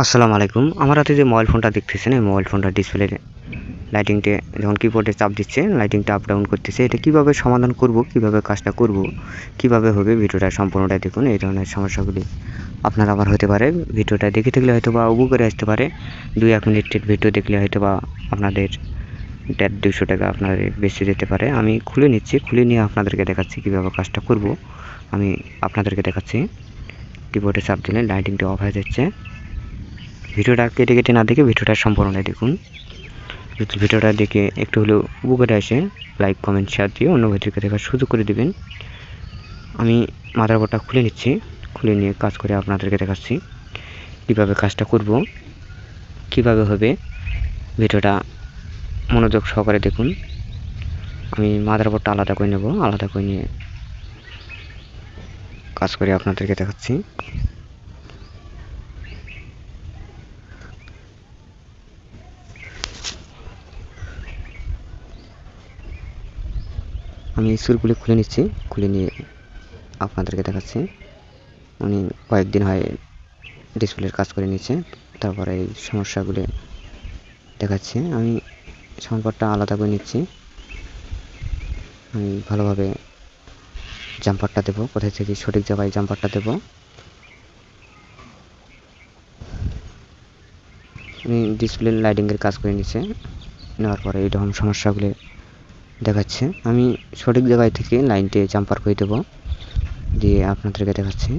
আসসালামু আলাইকুম। আমার হাতে যে মোবাইল ফোনটা দেখতেছেন, এই মোবাইল ফোনটার ডিসপ্লে লাইটিংটা যখন কিবোর্ডে চাপ দিচ্ছে, লাইটিংটা আপ ডাউন করতেছে। এটা কিভাবে সমাধান করব, কিভাবে কাজটা করব, কিভাবে হবে, ভিডিওটা সম্পূর্ণটা দেখুন। এই ধরনের সমস্যাগুলি আপনার আবার হতে পারে। ভিডিওটা দেখে থাকলে হয়তোবা উপকারে আসতে পারে। ২-১ মিনিটের ভিডিও দেখলে হয়তোবা আপনাদের ১৫০ টাকা আপনাদের বেঁচে যেতে পারে। আমি খুলে নিচ্ছি, খুলে নিয়ে আপনাদেরকে দেখাচ্ছি কিভাবে কাজটা করব। আমি আপনাদেরকে দেখাচ্ছি। কিবোর্ডে চাপ দিলে লাইটিংটা অফ হয়ে যাচ্ছে। ভিডিওটা কেটে না দেখে ভিডিওটা সম্পূর্ণটাই দেখুন। যদি ভিডিওটা দেখে একটু হলেও উপকারে আসে, লাইক কমেন্ট শেয়ার দিয়ে অন্য ভিডিওকে দেখার সুযোগ করে দেবেন। আমি মাদারবোর্ডটা খুলে নিচ্ছি, খুলে নিয়ে কাজ করে আপনাদেরকে দেখাচ্ছি কীভাবে কাজটা করব, কিভাবে হবে। ভিডিওটা মনোযোগ সহকারে দেখুন। আমি মাদারবোর্ডটা আলাদা করে নেব, আলাদা করে নিয়ে কাজ করে আপনাদেরকে দেখাচ্ছি। আমি স্ক্রুগুলি খুলে নিচ্ছি, খুলে নিয়ে আপনাদেরকে দেখাচ্ছি। উনি কয়েকদিন হয় ডিসপ্লের কাজ করে নিচ্ছে, তারপরে এই সমস্যাগুলো দেখাচ্ছে। আমি সাউন্ডবারটা আলাদা করে নিচ্ছি। আমি ভালোভাবে জাম্পারটা দেবো, কোথায় থেকে সঠিক জায়গায় জাম্পারটা দেবো। আমি ডিসপ্লে লাইটিংয়ের কাজ করে নিচ্ছে, নেওয়ার পরে এইরকম সমস্যাগুলো দেখাচ্ছে। আমি সঠিক জায়গায় থেকে লাইনটি জাম্পার করে দেবো, দিয়ে আপনাদেরকে দেখাচ্ছি।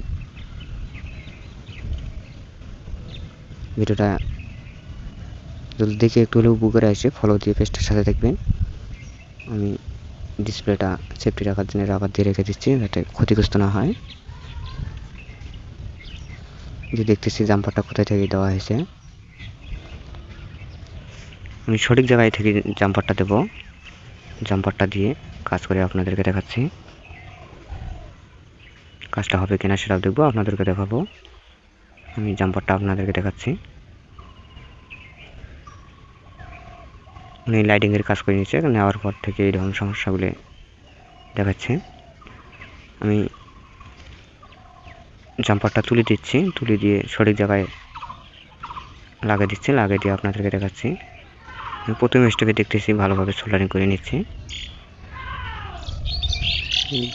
ভিডিওটা যদি দেখে একটু হলেও উপকারে আসে, ফলো দিয়ে পেজটার সাথে দেখবেন। আমি ডিসপ্লেটা সেফটি রাখার জন্য রাবার দিয়ে রেখে দিচ্ছি, যাতে ক্ষতিগ্রস্ত না হয়। যে দেখতেছি জাম্পারটা কোথায় থেকে দেওয়া হয়েছে। আমি সঠিক জায়গায় থেকে জাম্পারটা দেব, জাম্পারটা দিয়ে কাজ করে আপনাদেরকে দেখাচ্ছি। কাজটা হবে কিনা সেটাও দেখবো, আপনাদেরকে দেখাবো। আমি জাম্পারটা আপনাদেরকে দেখাচ্ছি। উনি লাইটিংয়ের কাজ করে নিচ্ছে, নেওয়ার পর থেকে এইরকম সমস্যাগুলো দেখাচ্ছে। আমি জাম্পারটা তুলে দিচ্ছি, তুলে দিয়ে সঠিক জায়গায় লাগিয়ে দিচ্ছি, লাগিয়ে দিয়ে আপনাদেরকে দেখাচ্ছি। প্রথম স্টেপে দেখতেছি ভালোভাবে সোল্ডারিং করে নিচ্ছি।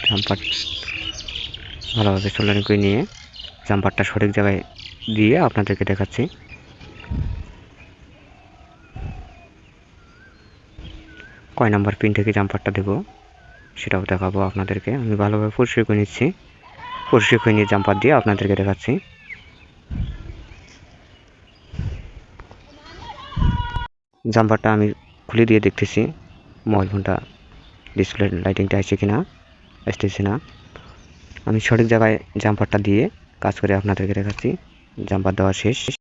জাম্পার ভালোভাবে সোল্ডারিং করে নিয়ে জাম্পারটা সঠিক জায়গায় দিয়ে আপনাদেরকে দেখাচ্ছি। কয় নাম্বার পিন থেকে জাম্পারটা দেবো সেটাও দেখাবো আপনাদেরকে। আমি ভালোভাবে পরিষ্কার করে নিচ্ছি, পরিষ্কার করে নিয়ে জাম্পার দিয়ে আপনাদেরকে দেখাচ্ছি। জাম্পারটা আমি খুলে দিয়ে দেখতেছি মোবাইল ফোনটা ডিসপ্লে লাইটিংটা আসছে কিনা, আসতেছে না। আমি সঠিক জায়গায় জাম্পারটা দিয়ে কাজ করে আপনাদেরকে দেখাচ্ছি। জাম্পার দেওয়া শেষ।